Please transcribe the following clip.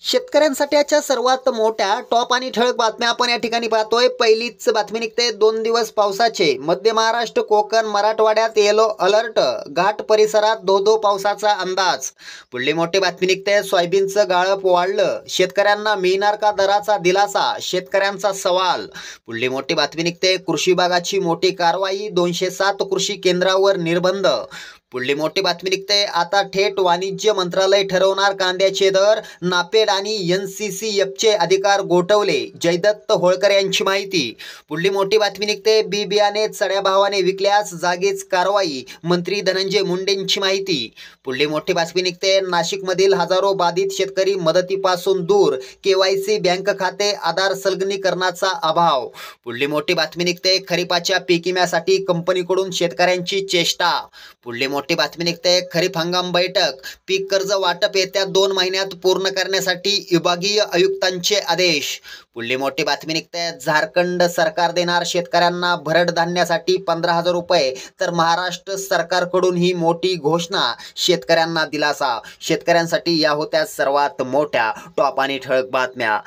शेतकऱ्यांसाठी आजच्या सर्वात मोठ्या टॉप आणि ठळक बातम्या आपण या ठिकाणी पाहतोय। पहिलीच बातमी निघते 2 दिवस पावसाचे। मध्य महाराष्ट्र, कोकण, मराठवाड्यात येलो अलर्ट। घाट परिसरात धो पावसाचा अंदाज। पुढली मोठी बातमी निघते सोयाबीनचं गाळप वाढलं, शेतकऱ्यांना मिळणार का दराचा दिलासा? शेतकऱ्यांचा सवाल। पुढली मोठी बातमी निघते कृषी विभागाची मोठी कारवाई, 207 कृषी केंद्रावर निर्बंध। पुढली मोठी बातमी निघते आता थेट वाणिज्य मंत्रालय ठरवणार कांद्याचे दर, नापेड आणि NCCFचे अधिकार गोठवले, जयदत्त होळकर यांची माहिती। पुढली मोठी बातमी निघते बी बियाणे चढ्या भावाने विकल्यास जागीच कारवाई, मंत्री धनंजय मुंडेंची माहिती। पुढली मोठी बातमी निघते नाशिकमधील हजारो बाधित शेतकरी मदतीपासून दूर, KYC बँक खाते आधार संलग्नीकरणाचा अभाव। पुढली मोठी बातमी निघते खरीपाच्या पीक विम्यासाठी कंपनीकडून शेतकऱ्यांची चेष्टा। पुढली मोठी बातमी निघते खरीप हंगाम बैठक, पीक कर्ज वाटप येत्या 2 महिन्यात पूर्ण करण्यासाठी विभागीय आयुक्तांचे आदेश। पुढली मोठी बातमी निघते झारखंड सरकार देणार शेतकऱ्यांना भरड धान्यासाठी 15,000 रुपये, तर महाराष्ट्र सरकारकडून ही मोठी घोषणा, शेतकऱ्यांना दिलासा। शेतकऱ्यांसाठी या होत्या सर्वात मोठ्या टॉप आणि ठळक बातम्या।